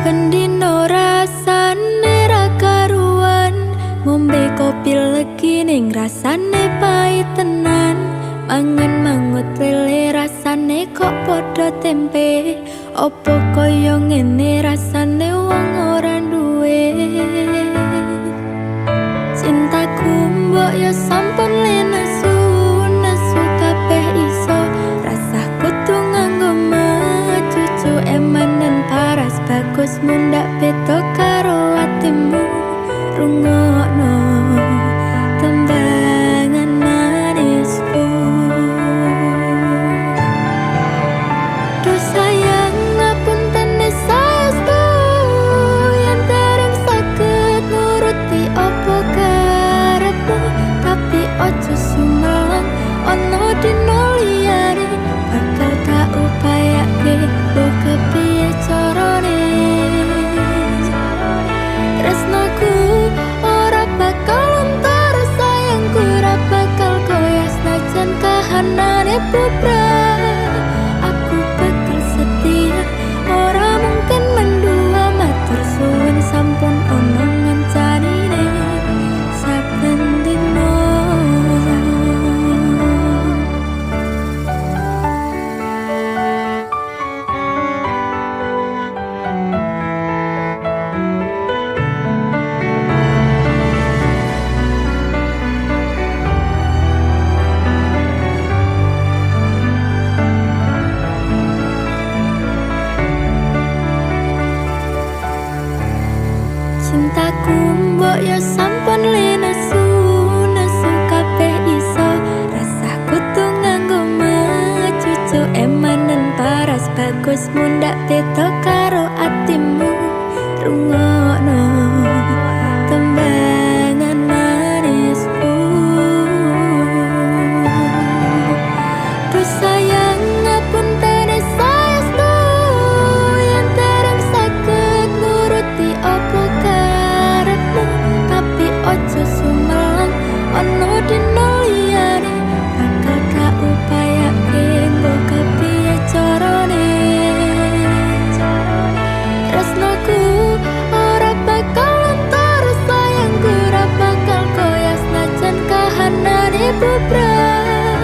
Pendino rasane ra karuan, ngombe kopi legi ning rasane pahit tenan. Mangan mangut lele rasane kok padha tempe, opo kaya ngene rasane wong ora duwe. Cintaku mbok ya sampun lenesu, nesu kabeh iso, rasah kudu nganggo cucu emanen paras bagus mundak beda karo atimu. Rungokno tembangan manisku, duh sayang ngapunten saestu yen dereng saged nuruti apa karepmu, tapi ojo sumelang ono dino liyane bakal tak upayake mbok kepiye carane. Tresnaku ora bakal entar, sayangku ora bakal goyah senajan kahanane bubrah. Aku bakal setia, ora mungkin mendua, matur suwun sampun ono ngencanine saben dino. Cintaku mbok ya sampun lenesu, nesu kabeh iso, rasah kudu nganggo cucu emanen paras bagus mundak beda karo atimu. Rungokno tembangan manisku, duh sayang ngapunten saestu yen dereng saged nuruti apa karepmu, tapi ojo sumelang ono dino liyane bakal tak upayake mbok kepiye carane. Tresnaku ora bakal entar, sayangku ora bakal goyah senajan kahanane bubrah.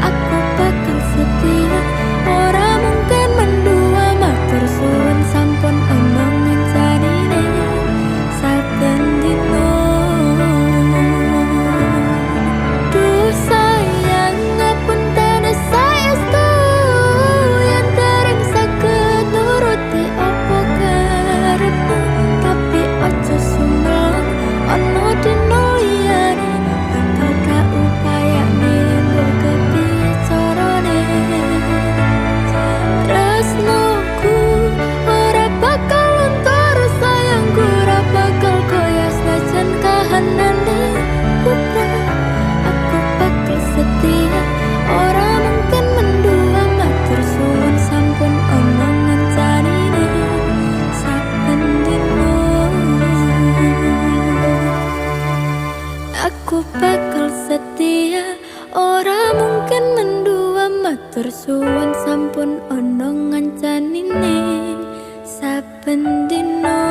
Aku bakal setia, ora mungkin mendua, matur suwun sampun ono ngencanine saben dino. Duh sayang ngapunten saestu yen dereng saged nuruti apa karepmu, tapi ojo sumelang ono dino liyane bakal tak upayane mbok kepiye carane. Tresnaku ora bakal entar, sayangku ora bakal goyah senajan kahanane bubrah. Aku bakal setia, ora mungkin mendua, matur suwun sampun ono ngencanine saben dino. Aku bakal setia, ora mungkin mendua, matur suwun sampun ono ngencanine saben dino.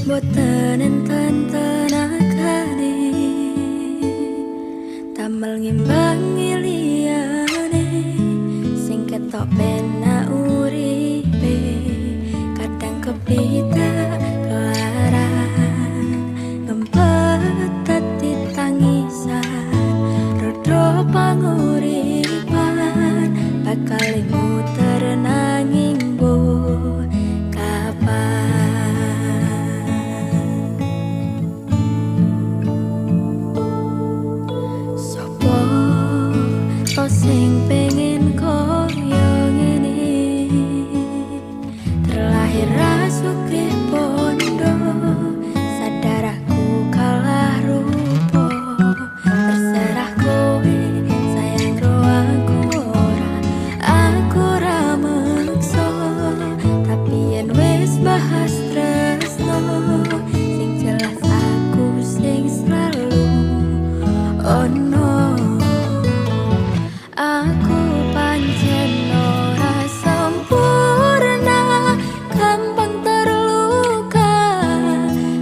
Boten enten tenagane, tamel ngimbangi liyane, sing ketok penak uripe, kadang kepita kelaran, ngempet dadi tangisan, rodho panguripan, bakal muter nanging mbok kapan. Oh no, aku pancen ora sempurna, gampang terluka.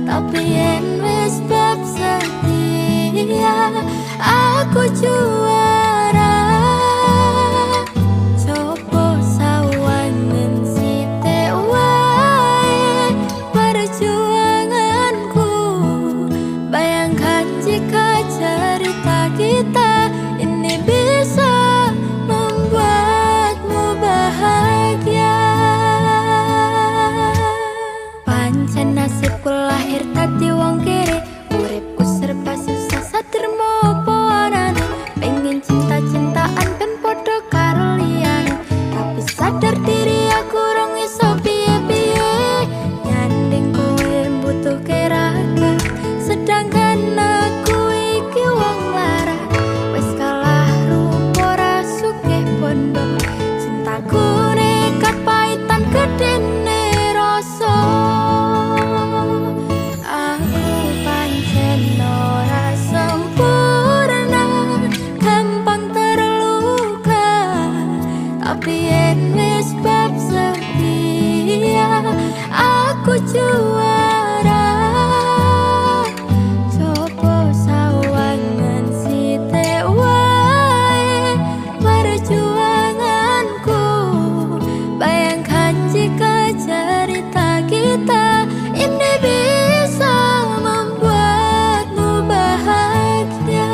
Tapi yen wis bab setia, aku juara. Coba sawangen sithik wae perjuanganku. Bayangkan jika cerita kita ini bisa membuatmu bahagia. Pancen nasibku lahir dadi wong kere, uripku serba susah satrimo apa anane. Pengen cinta-cintaan ben padha karo liyane, tapi sadar diri aku rong iso piye-piye. Nyanding kowe mbutuhke raga, sedangkan aku iki wong lara. Wis kalah rupa ra sugih bondo, cintaku nekat paitan gedene rasa. Aku pancen ora sempurna, gampang terluka. Tapi yen wis bab setia, aku juara. Coba sawangan sithik wae perjuanganku. Bayangkan jika cerita kita ini bisa membuatmu bahagia.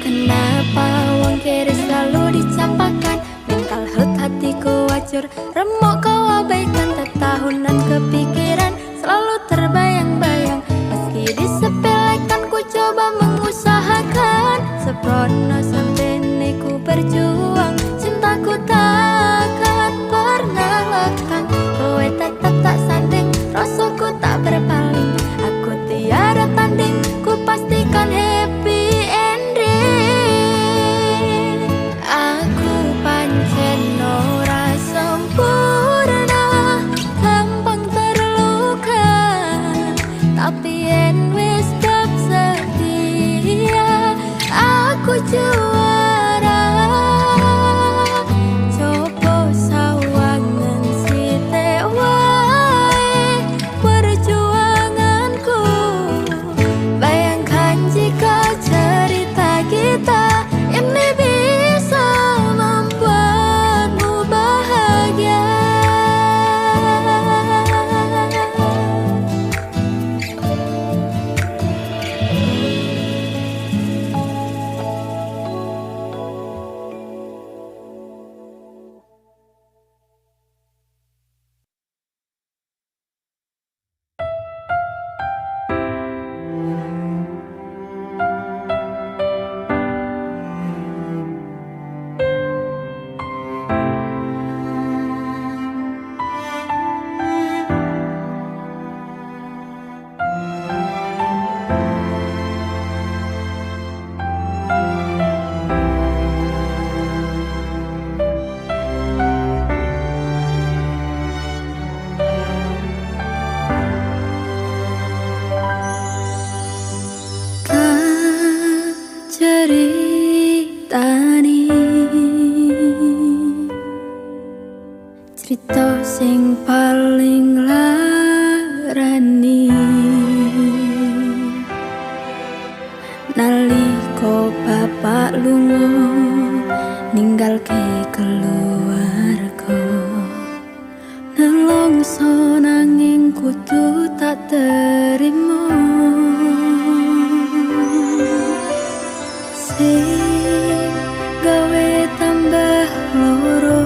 Kenapa wong kere selalu dicampakan? Mental health hatiku wajur, remuk kau abaikan. Tetahunan kepikiran selalu terbayang-bayang. Meski disepelekan ku coba mengusahakan. Seprono sampai ku berjuang, cintaku takkan pernah lekang. Kowe tetap tak sanding, rasaku tak berpaling. Aku tiada tanding, ku pastikan happy ending. Aku pancen ora sempurna, gampang terluka. Tapi yen wis bab setia, aku juara. Coba sawangen sithik wae perjuanganku. Bayangkan jika cerita kita ini bisa membuatmu bahagia. Ceritani cerita sing paling larani. Nalika bapak lunga ninggalke keluarga, nelongso nanging kudu tak terima. Sing gawe tambah loro,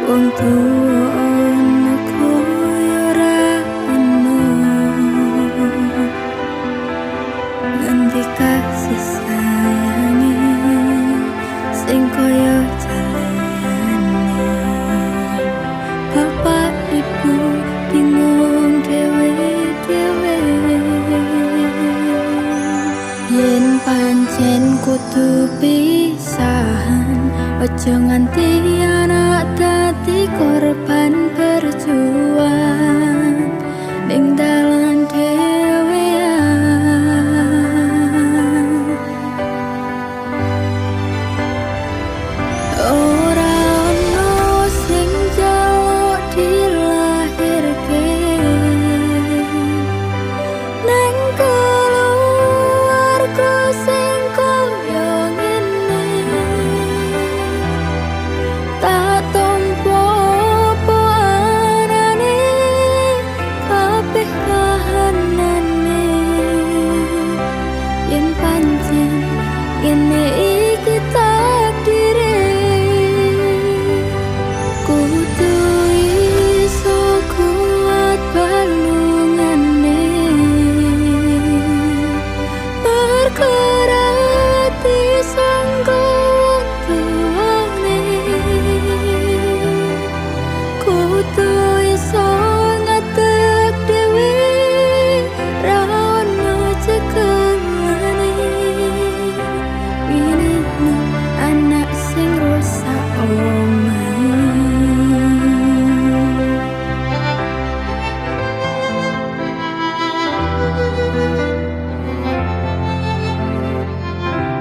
wong tuwa ana koyo ora ana. Nganti kasih sayange sing koyo jalane. Bapak Aja nganti